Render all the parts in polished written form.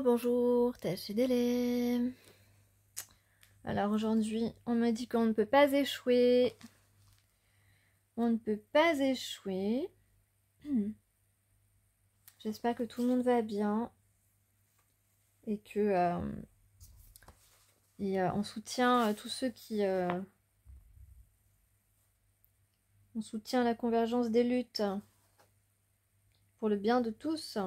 Bonjour, Tachidele. Alors aujourd'hui, on me dit qu'on ne peut pas échouer. On ne peut pas échouer. J'espère que tout le monde va bien et que on soutient tous ceux qui on soutient la convergence des luttes pour le bien de tous.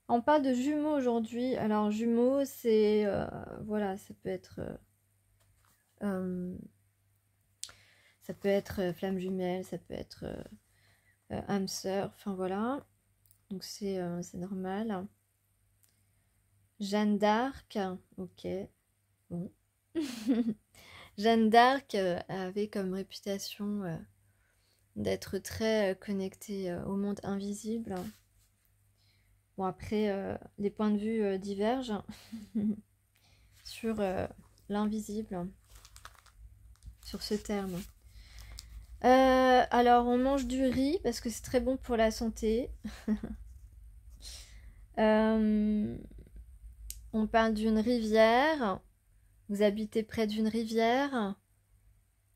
On parle de jumeaux aujourd'hui. Alors jumeaux, c'est voilà, ça peut être flamme jumelle, ça peut être âme sœur, enfin voilà. Donc c'est normal. Jeanne d'Arc, ok, bon. Jeanne d'Arc avait comme réputation d'être très connectée au monde invisible. Bon, après, les points de vue divergent sur l'invisible, sur ce terme. Alors, on mange du riz parce que c'est très bon pour la santé. On parle d'une rivière. Vous habitez près d'une rivière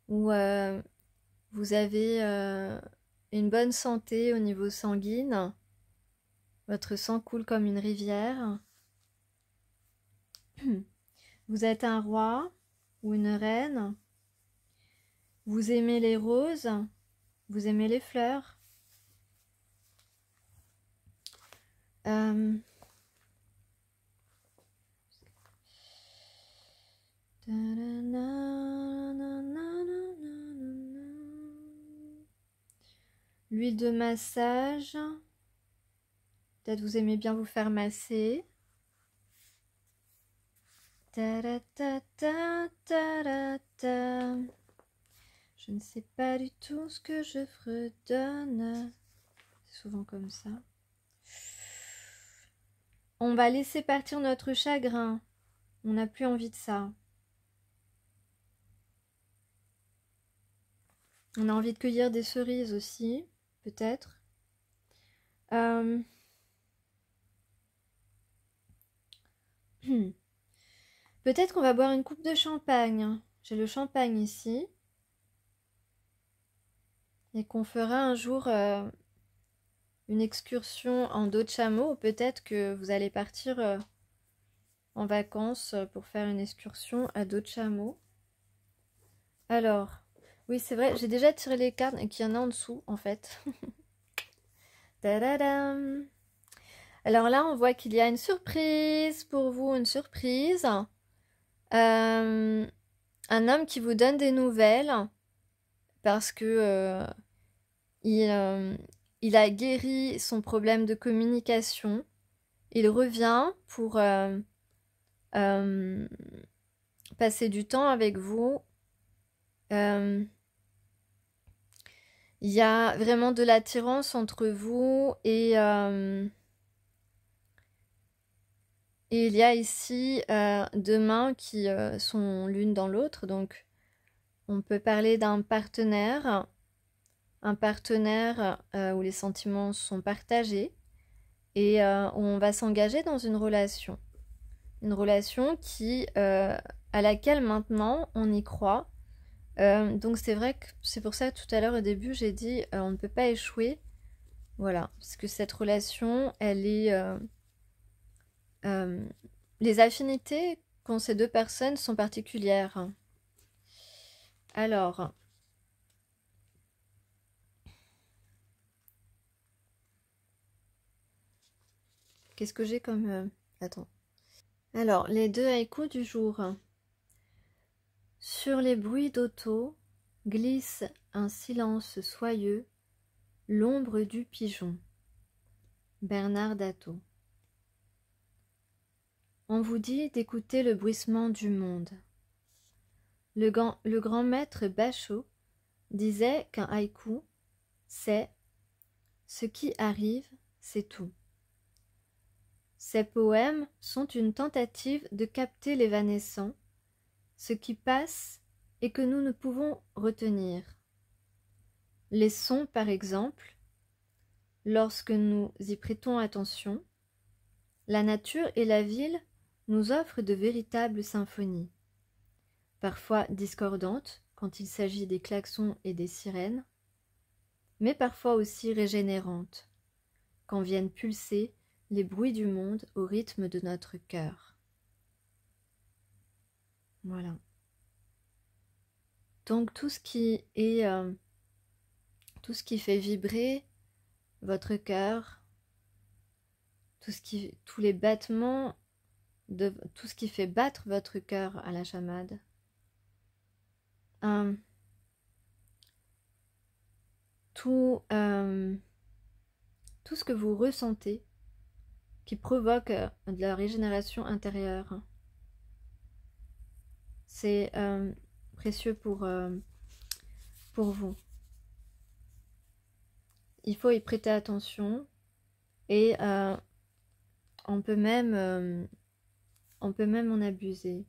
où vous avez une bonne santé au niveau sanguine. Votre sang coule comme une rivière. Vous êtes un roi ou une reine. Vous aimez les roses. Vous aimez les fleurs. L'huile de massage. Peut-être vous aimez bien vous faire masser. Je ne sais pas du tout ce que je fredonne. C'est souvent comme ça. On va laisser partir notre chagrin. On n'a plus envie de ça. On a envie de cueillir des cerises aussi, peut-être. Peut-être qu'on va boire une coupe de champagne. J'ai le champagne ici. Et qu'on fera un jour une excursion en dos de chameau. Peut-être que vous allez partir en vacances pour faire une excursion à dos de chameau. Alors, oui c'est vrai, j'ai déjà tiré les cartes et qu'il y en a en dessous en fait. Tadadam. Alors là on voit qu'il y a une surprise pour vous, une surprise. Un homme qui vous donne des nouvelles parce que il a guéri son problème de communication. Il revient pour passer du temps avec vous. Il y a vraiment de l'attirance entre vous et il y a ici deux mains qui sont l'une dans l'autre. Donc on peut parler d'un partenaire, où les sentiments sont partagés et on va s'engager dans une relation. Une relation à laquelle maintenant on y croit. Donc c'est vrai que c'est pour ça que tout à l'heure au début j'ai dit on ne peut pas échouer. Voilà, parce que cette relation, elle est... les affinités qu'ont ces deux personnes sont particulières. Alors... Qu'est-ce que j'ai comme... Attends. Alors, les deux haïkus du jour. Sur les bruits d'auto glisse un silence soyeux, l'ombre du pigeon. Bernard Dattaud. On vous dit d'écouter le bruissement du monde. Le grand maître Bachot disait qu'un haïku, c'est « ce qui arrive, c'est tout ». Ces poèmes sont une tentative de capter l'évanescent, ce qui passe et que nous ne pouvons retenir. Les sons, par exemple, lorsque nous y prêtons attention, La nature et la ville nous offrent de véritables symphonies, parfois discordantes quand il s'agit des klaxons et des sirènes, mais parfois aussi régénérantes, quand viennent pulser les bruits du monde au rythme de notre cœur. Voilà. Donc tout ce qui est, tout ce qui fait vibrer votre cœur, tous les battements, tout ce qui fait battre votre cœur à la chamade, tout ce que vous ressentez qui provoque de la régénération intérieure. C'est précieux pour vous. Il faut y prêter attention et on peut même en abuser.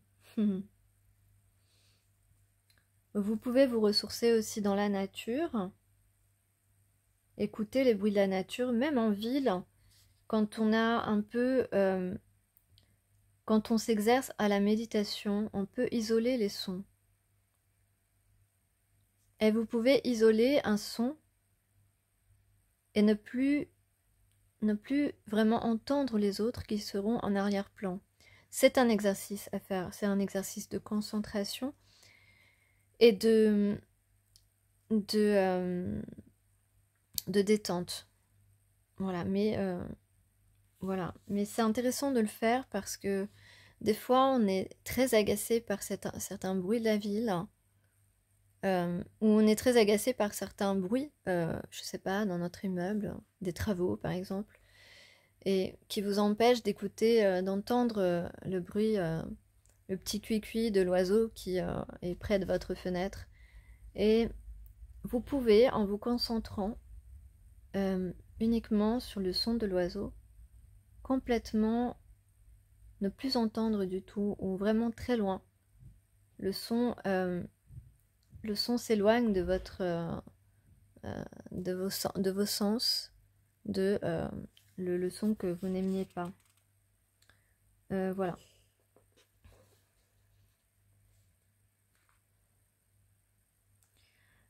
Vous pouvez vous ressourcer aussi dans la nature. Écouter les bruits de la nature, même en ville, quand on a un peu... quand on s'exerce à la méditation, on peut isoler les sons. Et vous pouvez isoler un son et ne plus vraiment entendre les autres qui seront en arrière-plan. C'est un exercice à faire, c'est un exercice de concentration et de détente. Voilà, mais c'est intéressant de le faire parce que des fois on est très agacé par certains bruits de la ville, ou on est très agacé par certains bruits, je sais pas, dans notre immeuble, des travaux par exemple, et qui vous empêchent d'écouter, d'entendre le bruit, le petit cuicui de l'oiseau qui est près de votre fenêtre. Et vous pouvez, en vous concentrant uniquement sur le son de l'oiseau, complètement ne plus entendre du tout, ou vraiment très loin. Le son s'éloigne de de vos sens, le son que vous n'aimiez pas. Voilà.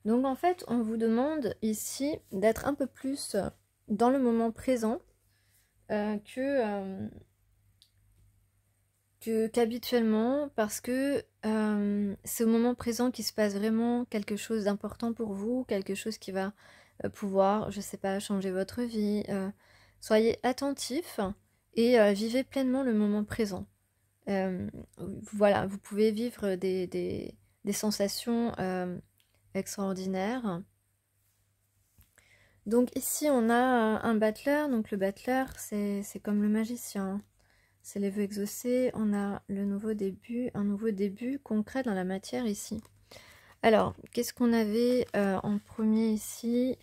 Donc en fait, on vous demande ici d'être un peu plus dans le moment présent qu'habituellement, parce que c'est au moment présent qu'il se passe vraiment quelque chose d'important pour vous, quelque chose qui va pouvoir, je sais pas, changer votre vie. Soyez attentifs et vivez pleinement le moment présent. Voilà, vous pouvez vivre des sensations extraordinaires. Donc ici on a un battleur, donc le battleur c'est comme le magicien. C'est les vœux exaucés, on a le nouveau début, un nouveau début concret dans la matière ici. Alors, qu'est-ce qu'on avait en premier ici?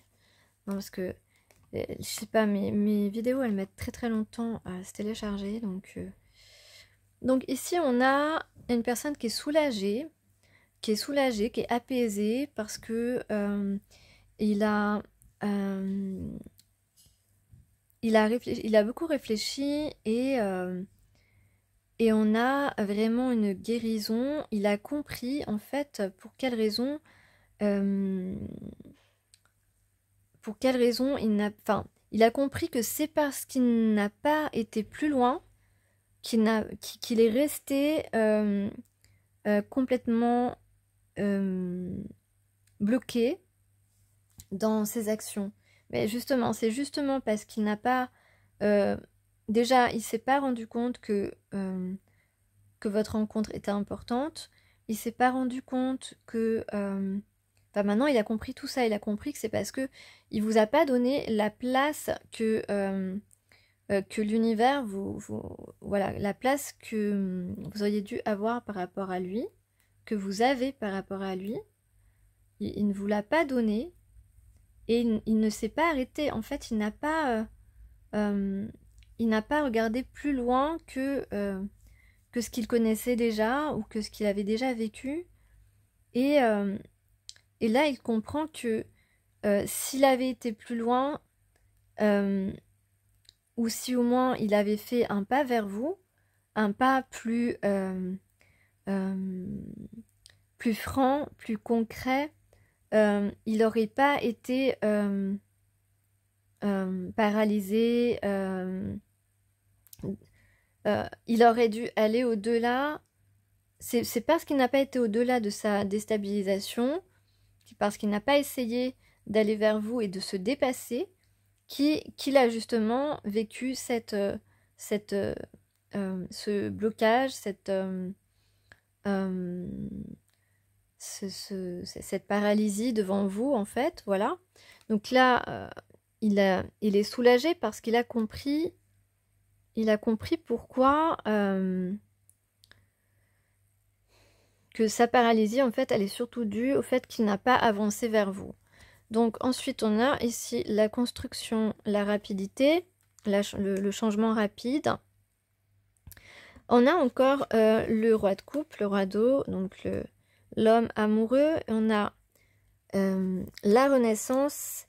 Non, parce que, je sais pas, mes vidéos, elles mettent très très longtemps à se télécharger. Donc ici, on a une personne qui est soulagée, qui est apaisée, parce que il a beaucoup réfléchi et on a vraiment une guérison. Il a compris en fait pour quelle raison il a compris que c'est parce qu'il n'a pas été plus loin qu'il est resté complètement bloqué dans ses actions. Mais justement, c'est justement parce qu'il n'a pas... déjà, il s'est pas rendu compte que votre rencontre était importante. Il s'est pas rendu compte que... maintenant, il a compris tout ça. Il a compris que c'est parce que il vous a pas donné la place que l'univers voilà, la place que vous auriez dû avoir par rapport à lui, que vous avez par rapport à lui. Il ne vous l'a pas donné. Et il ne s'est pas arrêté. En fait, il n'a pas regardé plus loin que ce qu'il connaissait déjà ou que ce qu'il avait déjà vécu. Et là, il comprend que s'il avait été plus loin, ou si au moins il avait fait un pas vers vous, un pas plus franc, plus concret, il n'aurait pas été paralysé, il aurait dû aller au-delà. C'est parce qu'il n'a pas été au-delà de sa déstabilisation, parce qu'il n'a pas essayé d'aller vers vous et de se dépasser, qu'il a justement vécu ce blocage, cette paralysie devant vous, en fait, voilà. Donc là, il est soulagé parce qu'il a compris, pourquoi que sa paralysie, en fait, elle est surtout due au fait qu'il n'a pas avancé vers vous. Donc ensuite, on a ici la construction, la rapidité, le changement rapide. On a encore le roi de coupe, le roi d'eau, donc l'homme amoureux. On a la renaissance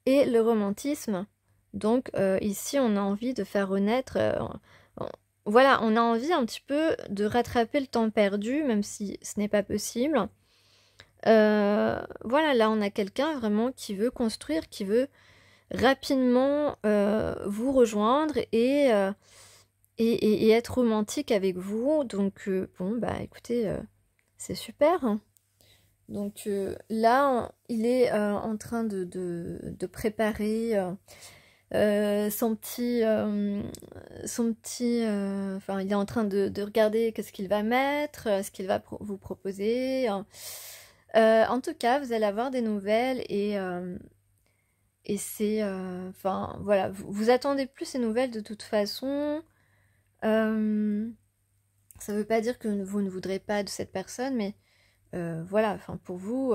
et le romantisme. Donc ici, on a envie de faire renaître... voilà, on a envie un petit peu de rattraper le temps perdu, même si ce n'est pas possible. Voilà, là on a quelqu'un vraiment qui veut construire, qui veut rapidement vous rejoindre et être romantique avec vous. Donc bon, bah écoutez, c'est super, hein. Donc là, il est en train de préparer son petit... enfin, il est en train de regarder qu'est-ce qu'il va mettre, ce qu'il va vous proposer. En tout cas, vous allez avoir des nouvelles et c'est... enfin, voilà, vous attendez plus ces nouvelles de toute façon. Ça ne veut pas dire que vous ne voudrez pas de cette personne, mais voilà, enfin, pour vous,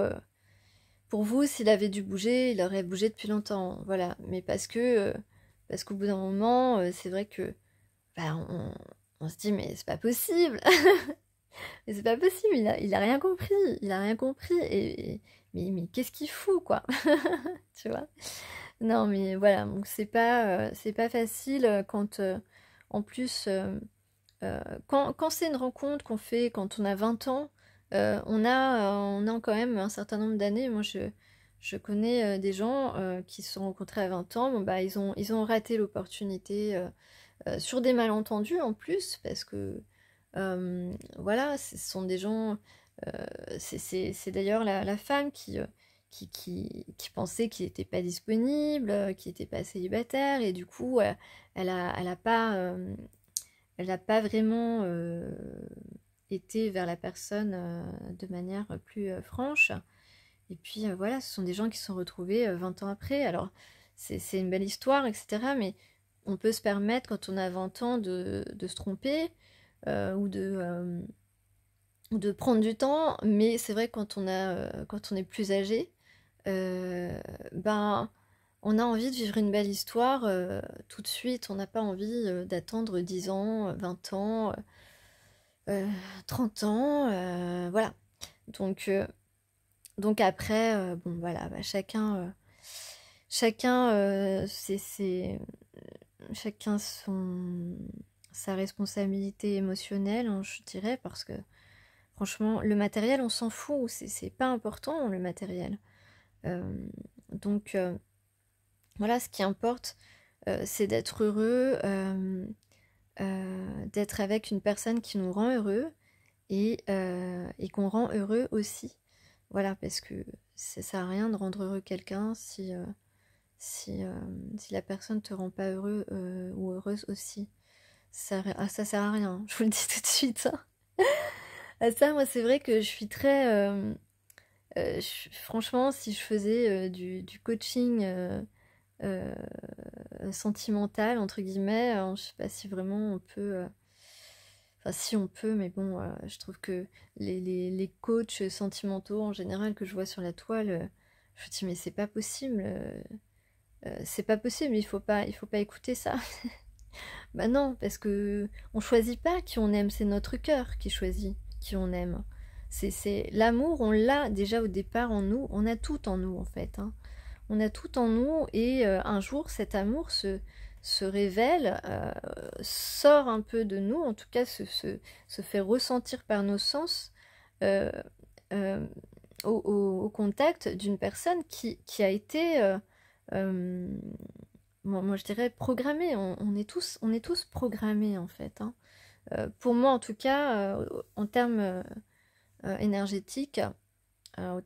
s'il avait dû bouger, il aurait bougé depuis longtemps, voilà. Mais parce qu'au bout d'un moment, c'est vrai que bah, on se dit, mais c'est pas possible. Mais c'est pas possible, il a rien compris, mais qu'est-ce qu'il fout, quoi. Tu vois. Non, mais voilà, donc c'est pas facile quand, en plus, quand c'est une rencontre qu'on fait quand on a 20 ans, on a quand même un certain nombre d'années. Moi, je connais des gens qui se sont rencontrés à 20 ans, bon, bah, ils ont raté l'opportunité sur des malentendus en plus, parce que voilà, ce sont des gens, c'est d'ailleurs la femme qui pensait qu'il n'était pas disponible, qu'il n'était pas célibataire, et du coup, elle a pas vraiment été vers la personne de manière plus franche. Et puis voilà, ce sont des gens qui se sont retrouvés 20 ans après. Alors, c'est une belle histoire, etc. Mais on peut se permettre, quand on a 20 ans, de se tromper ou de prendre du temps. Mais c'est vrai que quand on est plus âgé, ben, on a envie de vivre une belle histoire tout de suite. On n'a pas envie d'attendre 10 ans, 20 ans, 30 ans, voilà. Donc après, bon voilà, bah, chacun chacun sa responsabilité émotionnelle, hein, je dirais, parce que franchement, le matériel, on s'en fout, c'est pas important, le matériel. Donc voilà, ce qui importe, c'est d'être heureux, d'être avec une personne qui nous rend heureux et qu'on rend heureux aussi. Voilà, parce que ça sert à rien de rendre heureux quelqu'un si la personne ne te rend pas heureux ou heureuse aussi. Ça sert à rien, je vous le dis tout de suite. Ça, moi, c'est vrai que je suis très... franchement, si je faisais du coaching sentimental, entre guillemets, je sais pas si vraiment on peut... Enfin, si on peut, mais bon, je trouve que les coachs sentimentaux, en général, que je vois sur la toile, je me dis, mais c'est pas possible. C'est pas possible, il faut pas écouter ça. Bah non, parce que on choisit pas qui on aime, c'est notre cœur qui choisit qui on aime. C'est l'amour, on l'a déjà au départ en nous, on a tout en nous en fait, hein. On a tout en nous et un jour cet amour se révèle, sort un peu de nous, en tout cas se fait ressentir par nos sens euh, au contact d'une personne qui a été, moi je dirais programmée. On est tous programmés en fait. Hein. Pour moi en tout cas, en termes énergétiques, au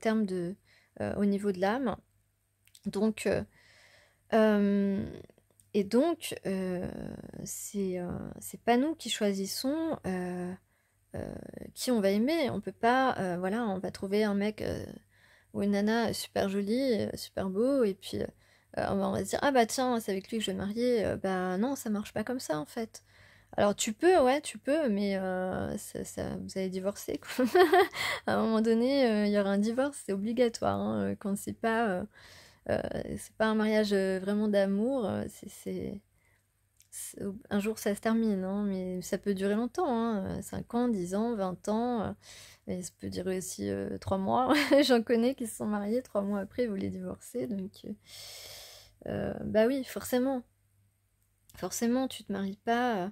niveau de l'âme. Donc, et donc, c'est pas nous qui choisissons qui on va aimer. On peut pas, voilà, on va trouver un mec ou une nana super jolie, super beau, et puis on va se dire, ah bah tiens, c'est avec lui que je vais me marier. Bah non, ça marche pas comme ça en fait. Alors tu peux, ouais, tu peux, mais vous allez divorcer, quoi. À un moment donné, il y aura un divorce, c'est obligatoire, hein, quand c'est pas un mariage vraiment d'amour, un jour ça se termine, hein, mais ça peut durer longtemps, hein, 5 ans, 10 ans, 20 ans, et ça peut durer aussi 3 mois. J'en connais qui se sont mariés, 3 mois après ils voulaient divorcer, donc bah oui, forcément. Forcément, tu te maries pas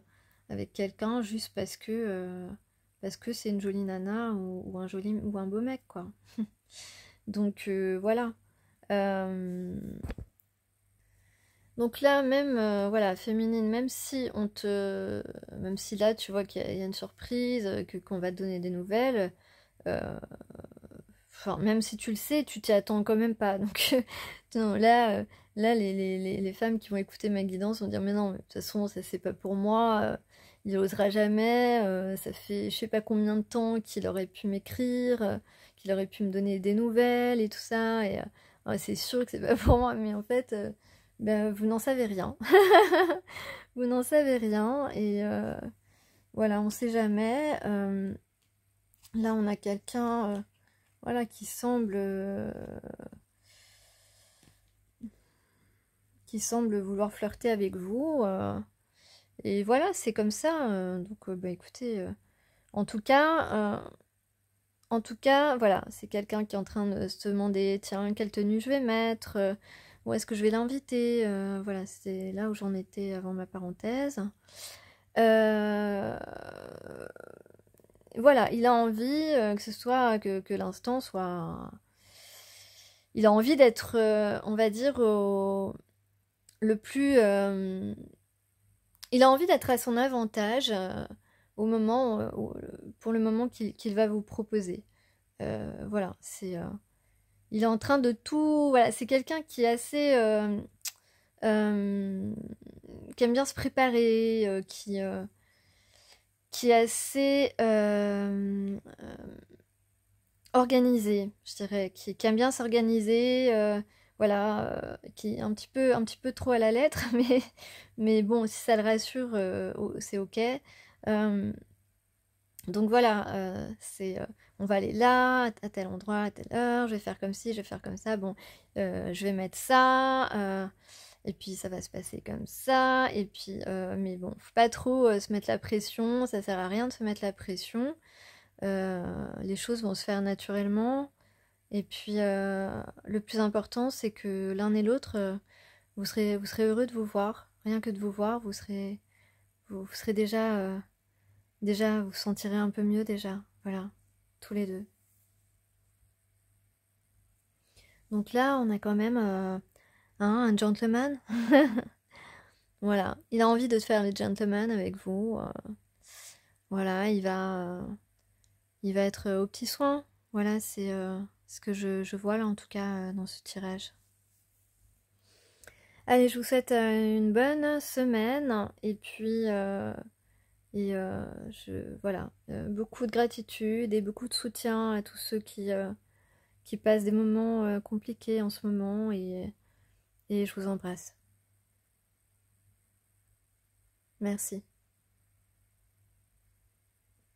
avec quelqu'un juste parce que c'est une jolie nana ou un beau mec, quoi. Donc voilà. Euh, Donc là, même, voilà, féminine, même si là, tu vois qu'il y a une surprise, qu'on va te donner des nouvelles, euh, enfin, même si tu le sais, tu t'y attends quand même pas. Donc, non, là les femmes qui vont écouter ma guidance vont dire, mais non, mais de toute façon, ça c'est pas pour moi, il osera jamais, ça fait je sais pas combien de temps qu'il aurait pu m'écrire, qu'il aurait pu me donner des nouvelles et tout ça, et ouais, c'est sûr que c'est pas pour moi, mais en fait, ben, vous n'en savez rien. Vous n'en savez rien, et voilà, on sait jamais. Là, on a quelqu'un, voilà, qui semble vouloir flirter avec vous. Et voilà, c'est comme ça. Donc, bah, écoutez, en tout cas, voilà, c'est quelqu'un qui est en train de se demander, tiens, quelle tenue je vais mettre, où est-ce que je vais l'inviter. Voilà, c'est là où j'en étais avant ma parenthèse. Euh, voilà, il a envie que ce soit que l'instant soit. Il a envie d'être, on va dire, le plus. Il a envie d'être à son avantage pour le moment qu'il va vous proposer. Voilà, il est en train de tout. Voilà, c'est quelqu'un qui est assez. Euh, qui aime bien se préparer, qui est assez organisé, je dirais, qui aime bien s'organiser, voilà, qui est un petit peu trop à la lettre, mais bon, si ça le rassure, c'est ok. Euh, donc voilà, on va aller là, à tel endroit, à telle heure, je vais faire comme ci, je vais faire comme ça, bon, je vais mettre ça, et puis ça va se passer comme ça, et puis, mais bon, faut pas trop se mettre la pression, ça sert à rien de se mettre la pression. Les choses vont se faire naturellement. Et puis, le plus important, c'est que l'un et l'autre, vous serez heureux de vous voir. Rien que de vous voir, vous serez déjà, vous vous sentirez un peu mieux déjà. Voilà, tous les deux. Donc là, on a quand même un gentleman. Voilà, il a envie de faire le gentleman avec vous. Voilà, il va être aux petits soins. Voilà, c'est ce que je vois là en tout cas dans ce tirage. Allez, je vous souhaite une bonne semaine et puis voilà, beaucoup de gratitude et beaucoup de soutien à tous ceux qui passent des moments compliqués en ce moment et je vous embrasse. Merci.